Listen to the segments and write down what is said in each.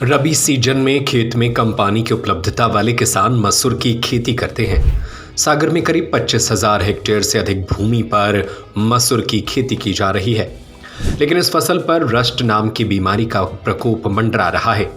रबी season में खेत में कम पानी की उपलब्धता वाले किसान मसूर की खेती करते हैं। सागर में करीब 25,000 हेक्टेयर से अधिक भूमि पर मसूर की खेती की जा रही है, लेकिन इस फसल पर रस्ट नाम की बीमारी का प्रकोप मंडरा रहा है,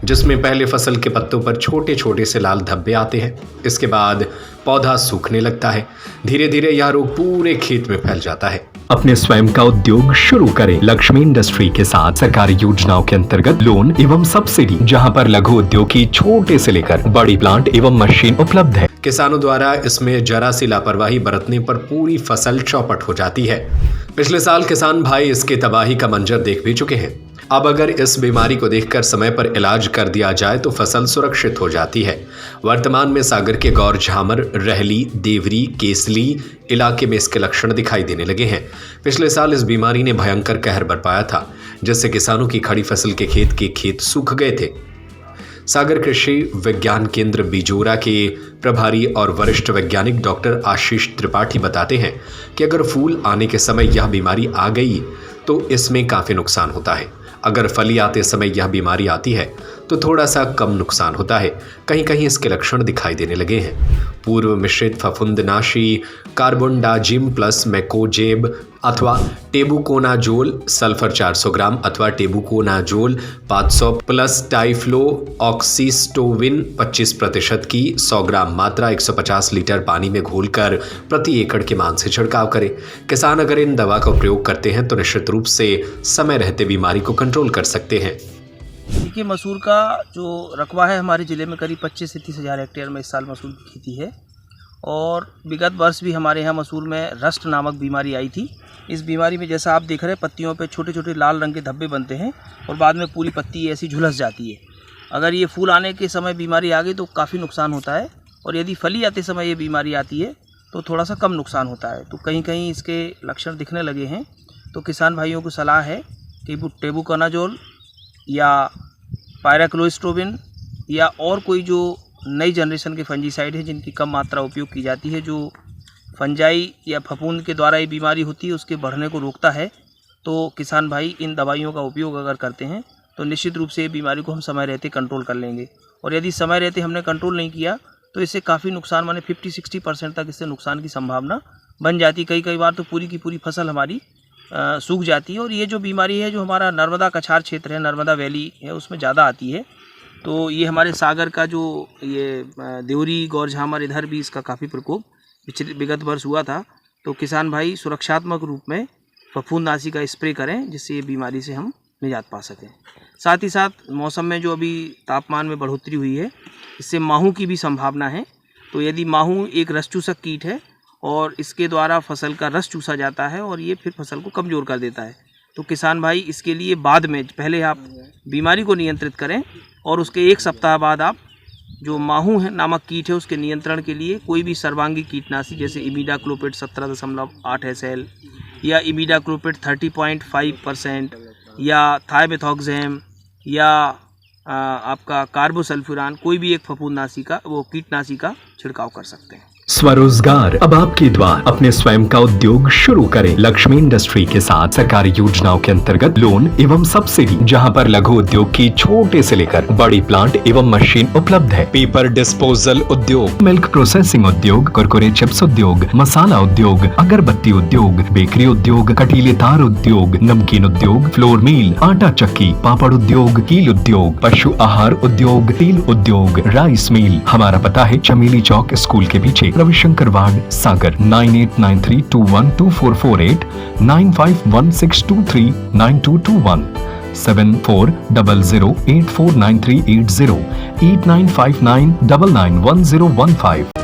जिसमें पहले फसल के पत्तों पर छोटे छोटे से लाल धब्बे आते हैं। इसके बाद पौधा सूखने लगता है। धीरे धीरे यह रोग पूरे खेत में फैल जाता है। अपने स्वयं का उद्योग शुरू करें लक्ष्मी इंडस्ट्री के साथ। सरकारी योजनाओं के अंतर्गत लोन एवं सब्सिडी, जहां पर लघु उद्योग की छोटे से लेकर बड़ी प्लांट एवं मशीन उपलब्ध है। किसानों द्वारा इसमें जरा सी लापरवाही बरतने पर पूरी फसल चौपट हो जाती है। पिछले साल किसान भाई इसके तबाही का मंजर देख भी चुके हैं। अब अगर इस बीमारी को देखकर समय पर इलाज कर दिया जाए तो फसल सुरक्षित हो जाती है। वर्तमान में सागर के गौर झामर, रहली, देवरी, केसली इलाके में इसके लक्षण दिखाई देने लगे हैं। पिछले साल इस बीमारी ने भयंकर कहर बरपाया था, जिससे किसानों की खड़ी फसल के खेत सूख गए थे। सागर कृषि विज्ञान केंद्र बिजोरा के प्रभारी और वरिष्ठ वैज्ञानिक डॉक्टर आशीष त्रिपाठी बताते हैं कि अगर फूल आने के समय यह बीमारी आ गई तो इसमें काफी नुकसान होता है। अगर फली आते समय यह बीमारी आती है तो थोड़ा सा कम नुकसान होता है। कहीं कहीं इसके लक्षण दिखाई देने लगे हैं। पूर्व मिश्रित फफूंदनाशी कार्बोनडाजिम प्लस मैकोजेब अथवा टेबुकोनाजोल सल्फर 400 ग्राम अथवा टेबुकोनाजोल 500 प्लस टाइफ्लो ऑक्सीस्टोविन 25% की 100 ग्राम मात्रा 150 लीटर पानी में घोलकर प्रति एकड़ के मान से छिड़काव करें। किसान अगर इन दवा का प्रयोग करते हैं तो निश्चित रूप से समय रहते बीमारी को कंट्रोल कर सकते हैं। देखिए, मसूर का जो रकबा है हमारे ज़िले में करीब 25 से 30 हज़ार हेक्टेयर में इस साल मसूर की खेती है। और विगत वर्ष भी हमारे यहाँ मसूर में रस्ट नामक बीमारी आई थी। इस बीमारी में जैसा आप देख रहे हैं, पत्तियों पे छोटे छोटे लाल रंग के धब्बे बनते हैं और बाद में पूरी पत्ती ऐसी झुलस जाती है। अगर ये फूल आने के समय बीमारी आ गई तो काफ़ी नुकसान होता है, और यदि फली आते समय ये बीमारी आती है तो थोड़ा सा कम नुकसान होता है। तो कहीं कहीं इसके लक्षण दिखने लगे हैं, तो किसान भाइयों को सलाह है कि टेबुकोनाजोल या पायराक्लोस्ट्रोबिन या और कोई जो नई जनरेशन के फंजीसाइड है जिनकी कम मात्रा उपयोग की जाती है, जो फंजाई या फफूंद के द्वारा ये बीमारी होती है उसके बढ़ने को रोकता है, तो किसान भाई इन दवाइयों का उपयोग अगर करते हैं तो निश्चित रूप से ये बीमारी को हम समय रहते कंट्रोल कर लेंगे। और यदि समय रहते हमने कंट्रोल नहीं किया तो इससे काफ़ी नुकसान, माने 50-60% तक इससे नुकसान की संभावना बन जाती। कई बार तो पूरी की पूरी फसल हमारी सूख जाती है। और ये जो बीमारी है जो हमारा नर्मदा कछार क्षेत्र है, नर्मदा वैली है, उसमें ज़्यादा आती है। तो ये हमारे सागर का जो ये देवरी, गौर झामर, इधर भी इसका काफ़ी प्रकोप विगत वर्ष हुआ था। तो किसान भाई सुरक्षात्मक रूप में फफूंदनाशी का स्प्रे करें, जिससे ये बीमारी से हम निजात पा सकें। साथ ही साथ मौसम में जो अभी तापमान में बढ़ोतरी हुई है, इससे माहू की भी संभावना है। तो यदि माहू एक रस चूसक कीट है और इसके द्वारा फसल का रस चूसा जाता है और ये फिर फसल को कमज़ोर कर देता है, तो किसान भाई इसके लिए बाद में पहले आप बीमारी को नियंत्रित करें और उसके 1 सप्ताह बाद आप जो माहू है नामक कीट है उसके नियंत्रण के लिए कोई भी सर्वांगी कीटनाशी जैसे इमिडाक्लोपिड 17.8 SL या इमिडाक्लोपिड 30.5% या थाइमेथॉक्सैम या आपका कार्बोसल्फ्यूरान, कोई भी एक फफूंदनाशी का कीटनाशी का छिड़काव कर सकते हैं। स्वरोजगार अब आपके द्वार। अपने स्वयं का उद्योग शुरू करें लक्ष्मी इंडस्ट्री के साथ। सरकारी योजनाओं के अंतर्गत लोन एवं सब्सिडी, जहां पर लघु उद्योग की छोटे से लेकर बड़ी प्लांट एवं मशीन उपलब्ध है। पेपर डिस्पोजल उद्योग, मिल्क प्रोसेसिंग उद्योग, कुरकुरे चिप्स उद्योग, मसाला उद्योग, अगरबत्ती उद्योग, बेकरी उद्योग, कटीले तार उद्योग, नमकीन उद्योग, फ्लोर मिल, आटा चक्की, पापड़ उद्योग, कील उद्योग, पशु आहार उद्योग, तेल उद्योग, राइस मिल। हमारा पता है चमेली चौक स्कूल के पीछे, रविशंकर वार्ड, सागर। 9893212448, 9516239221, 7400849380, 8959991015।